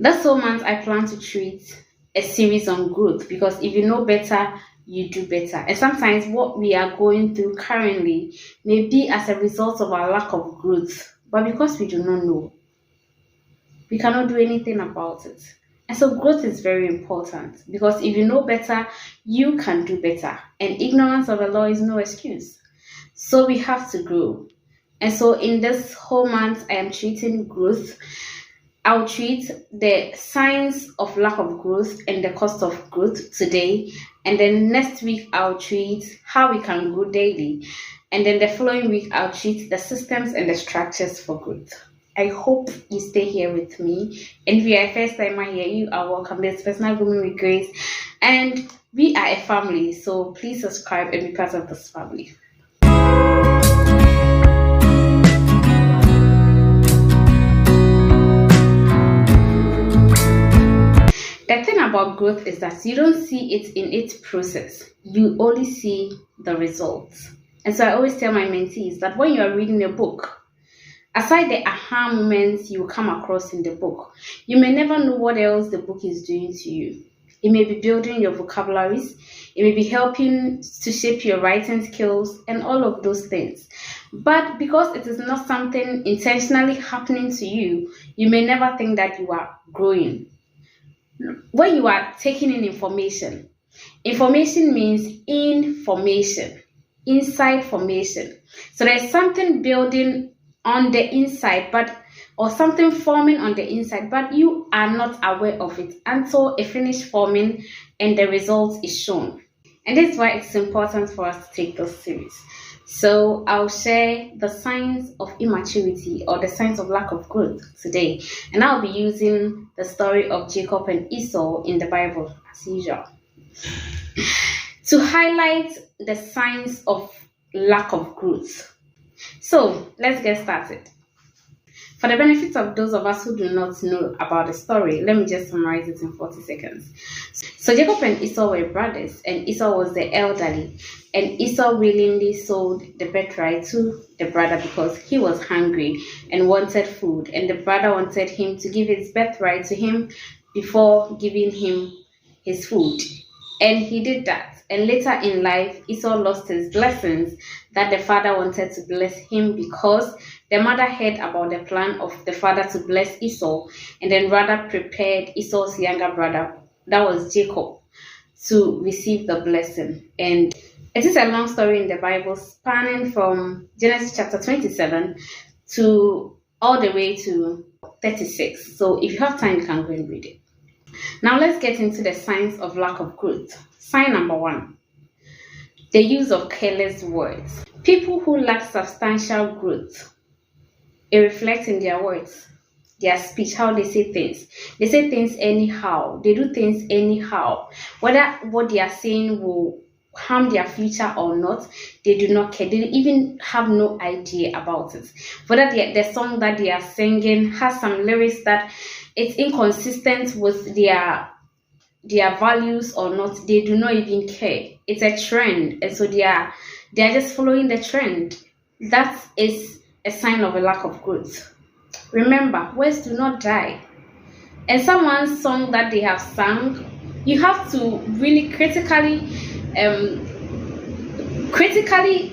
This whole month, I plan to treat a series on growth because if you know better, you do better. And sometimes what we are going through currently may be as a result of our lack of growth, but because we do not know, we cannot do anything about it. And so, growth is very important because if you know better, you can do better. And ignorance of the law is no excuse. So, we have to grow. And so, in this whole month, I am treating growth. I'll treat the signs of lack of growth and the cost of growth today. And then next week, I'll treat how we can grow daily. And then the following week, I'll treat the systems and the structures for growth. I hope you stay here with me. And if you're a first timer here, you are welcome. This personal grooming with Grace. And we are a family. So please subscribe and be part of this family. The thing about growth is that you don't see it in its process. You only see the results. And so I always tell my mentees that when you are reading a book, aside the aha moments you will come across in the book, you may never know what else the book is doing to you. It may be building your vocabularies, it may be helping to shape your writing skills and all of those things. But because it is not something intentionally happening to you, you may never think that you are growing. When you are taking in information, information means information, inside formation. So there's something building on the inside, or something forming on the inside, but you are not aware of it until it finished forming and the result is shown. And this is why it's important for us to take this series. So I'll share the signs of immaturity or the signs of lack of growth today. And I'll be using the story of Jacob and Esau in the Bible as usual to highlight the signs of lack of growth. So let's get started. For the benefit of those of us who do not know about the story, let me just summarize it in 40 seconds. So Jacob and Esau were brothers, and Esau was the elderly, and Esau willingly sold the birthright to the brother because he was hungry and wanted food, and the brother wanted him to give his birthright to him before giving him his food. And he did that. And later in life, Esau lost his blessings that the father wanted to bless him because the mother heard about the plan of the father to bless Esau and then rather prepared Esau's younger brother, that was Jacob, to receive the blessing. And it is a long story in the Bible spanning from Genesis chapter 27 to all the way to 36. So if you have time, you can go and read it. Now let's get into the signs of lack of growth. Sign number 1, the use of careless words. People who lack substantial growth, it reflects in their words, their speech, how they say things. They say things anyhow. They do things anyhow. Whether what they are saying will harm their future or not, they do not care. They even have no idea about it. Whether the song that they are singing has some lyrics that it's inconsistent with their values or not, they do not even care. It's a trend, and so they are just following the trend. That is a sign of a lack of growth. Remember, words do not die. And someone's song that they have sung, you have to really critically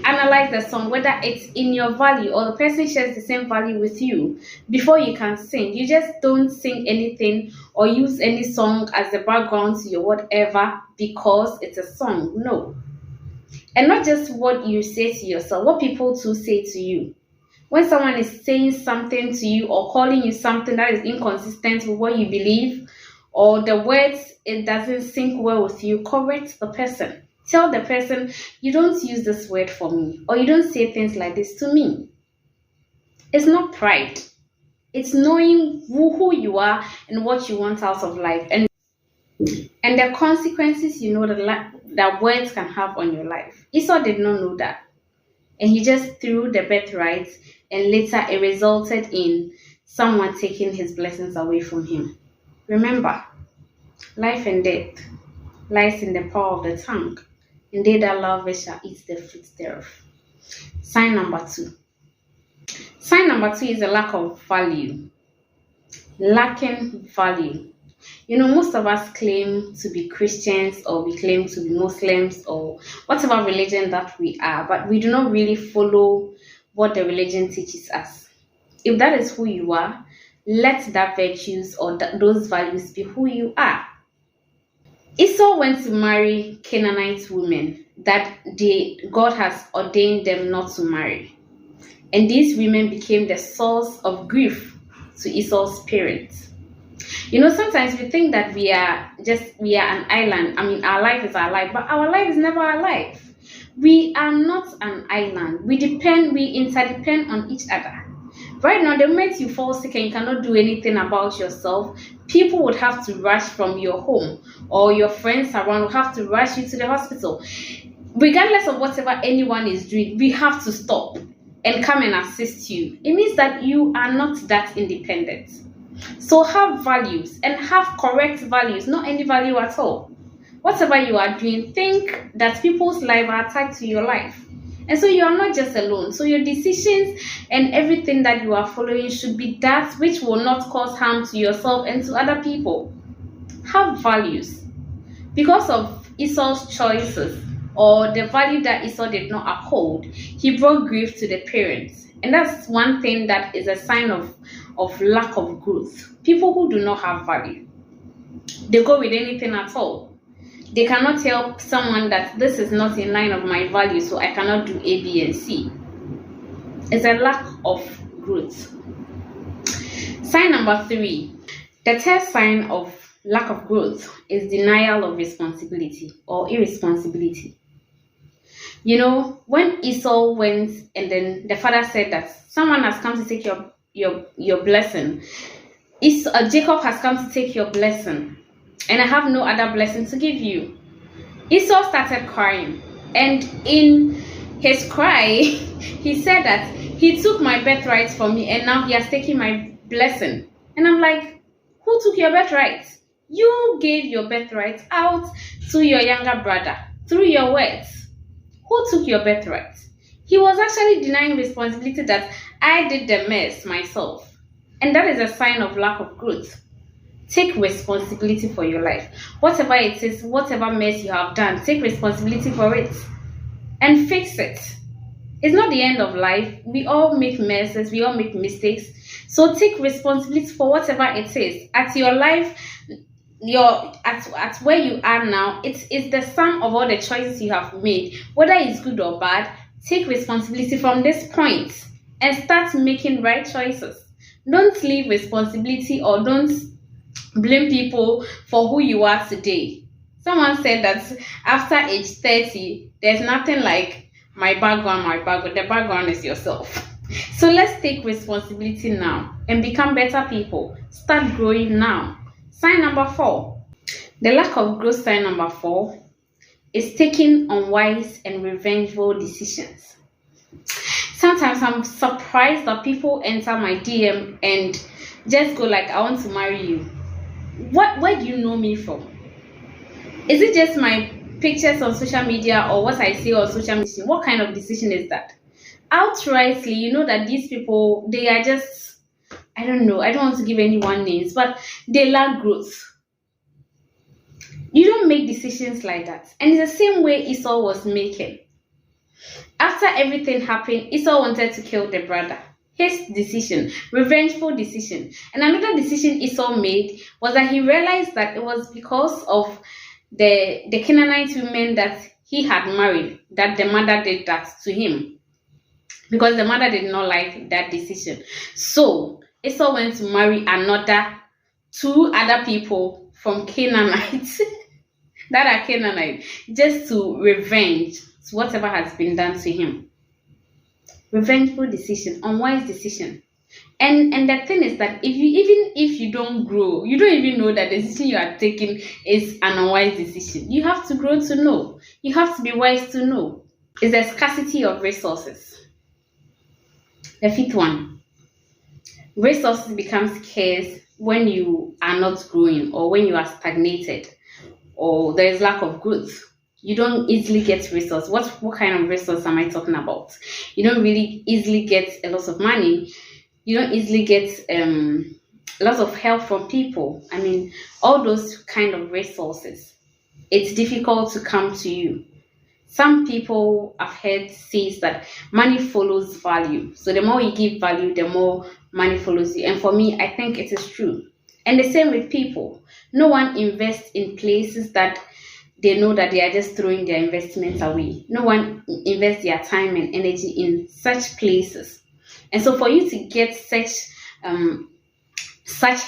analyze the song, whether it's in your value or the person shares the same value with you before you can sing. You just don't sing anything or use any song as the background to your whatever because it's a song. No. And not just what you say to yourself, what people too say to you. When someone is saying something to you or calling you something that is inconsistent with what you believe, or the words, it doesn't sync well with you, correct the person. Tell the person, you don't use this word for me, or you don't say things like this to me. It's not pride. It's knowing who you are and what you want out of life, and the consequences that words can have on your life. Esau did not know that. And he just threw the birthright, and later it resulted in someone taking his blessings away from him. Remember, life and death lies in the power of the tongue, and they that love it shall eat the fruit thereof. Sign number 2. Sign number 2 is a lack of value. Lacking value. Most of us claim to be Christians, or we claim to be Muslims, or whatever religion that we are, but we do not really follow what the religion teaches us. If that is who you are, let that virtues or those values be who you are. Esau went to marry Canaanite women that God has ordained them not to marry. And these women became the source of grief to Esau's parents. Sometimes we think that we are an island. I mean, our life is our life, but our life is never our life. We are not an island. We interdepend on each other. Right now, the moment you fall sick and you cannot do anything about yourself, people would have to rush from your home, or your friends around will have to rush you to the hospital. Regardless of whatever anyone is doing, we have to stop and come and assist you. It means that you are not that independent. So have values, and have correct values, not any value at all. Whatever you are doing, think that people's lives are tied to your life. And so you are not just alone. So your decisions and everything that you are following should be that which will not cause harm to yourself and to other people. Have values. Because of Esau's choices, or the value that Esau did not uphold, he brought grief to the parents. And that's one thing that is a sign of lack of growth. People who do not have value, they go with anything at all. They cannot tell someone that this is not in line of my values, so I cannot do A, B, and C. It's a lack of growth. Sign number 3. The third sign of lack of growth is denial of responsibility or irresponsibility. When Esau went and then the father said that someone has come to take your blessing, Jacob has come to take your blessing, and I have no other blessing to give you. Esau started crying, and in his cry, he said that he took my birthright from me, and now he has taken my blessing. And I'm like, who took your birthright? You gave your birthright out to your younger brother through your words. Who took your birthright? He was actually denying responsibility that I did the mess myself. And that is a sign of lack of growth. Take responsibility for your life. Whatever it is, whatever mess you have done, take responsibility for it and fix it. It's not the end of life. We all make messes, we all make mistakes. So take responsibility for whatever it is. At your life, at where you are now, it's the sum of all the choices you have made, whether it's good or bad. Take responsibility from this point and start making right choices. Don't leave responsibility, or don't blame people for who you are today. Someone said that after age 30, there's nothing like my background. The background is yourself. So let's take responsibility now and become better people. Start growing now. Sign number 4. The lack of growth sign number 4 is taking unwise and revengeful decisions. Sometimes I'm surprised that people enter my DM and just go like, I want to marry you. Where do you know me from? Is it just my pictures on social media or what I say on social media? What kind of decision is that? Outrightly, you know that these people, they are just, I don't know, I don't want to give anyone names, but they lack growth. You don't make decisions like that. And it's the same way Esau was making. After everything happened, Esau wanted to kill the brother. His decision, revengeful decision. And another decision Esau made was that he realized that it was because of the Canaanite women that he had married that the mother did that to him. Because the mother did not like that decision. So Esau went to marry two other people from Canaanites that are Canaanite, just to revenge whatever has been done to him. Revengeful decision, unwise decision. And the thing is that even if you don't grow, you don't even know that the decision you are taking is an unwise decision. You have to grow to know. You have to be wise to know. It's a scarcity of resources. The 5th one. Resources become scarce when you are not growing, or when you are stagnated, or there is lack of growth. You don't easily get resources. What kind of resource am I talking about? You don't really easily get a lot of money. You don't easily get lots of help from people. I mean, all those kind of resources, it's difficult to come to you. Some people I've heard says that money follows value. So the more you give value, the more money follows you. And for me, I think it is true. And the same with people. No one invests in places that they know that they are just throwing their investments away. No one invests their time and energy in such places. And so for you to get such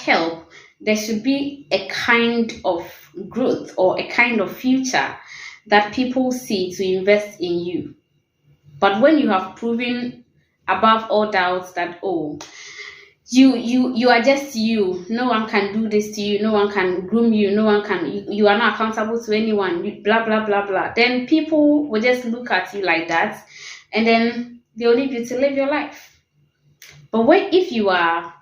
help, there should be a kind of growth or a kind of future that people see to invest in you. But when you have proven above all doubts that, oh, you are just you, no one can do this to you, no one can groom you, no one can, you are not accountable to anyone, blah blah blah blah, then people will just look at you like that, and then they'll leave you to live your life. But if you are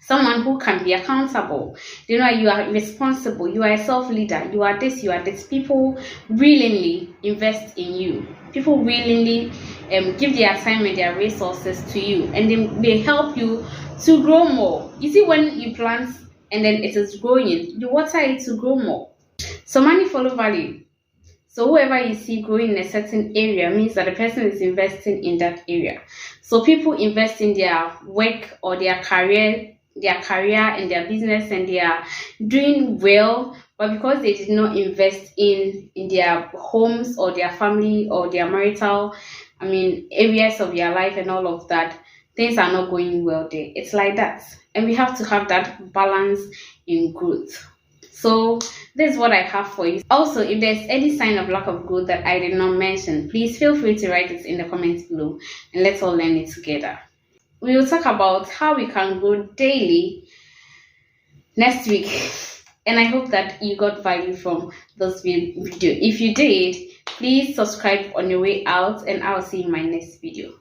someone who can be accountable, you are responsible, you are a self-leader, you are this, people willingly invest in you. People willingly give their time and their resources to you, and they help you to grow more. You see, when you plant and then it is growing, you water it to grow more. So money follow value. So whoever you see growing in a certain area means that the person is investing in that area. So people invest in their work or their career and their business, and they are doing well, but because they did not invest in their homes or their family or their marital, areas of their life and all of that, things are not going well there. It's like that. And we have to have that balance in growth. So this is what I have for you. Also, if there's any sign of lack of growth that I did not mention, please feel free to write it in the comments below, and let's all learn it together. We will talk about how we can grow daily next week. And I hope that you got value from this video. If you did, please subscribe on your way out, and I'll see you in my next video.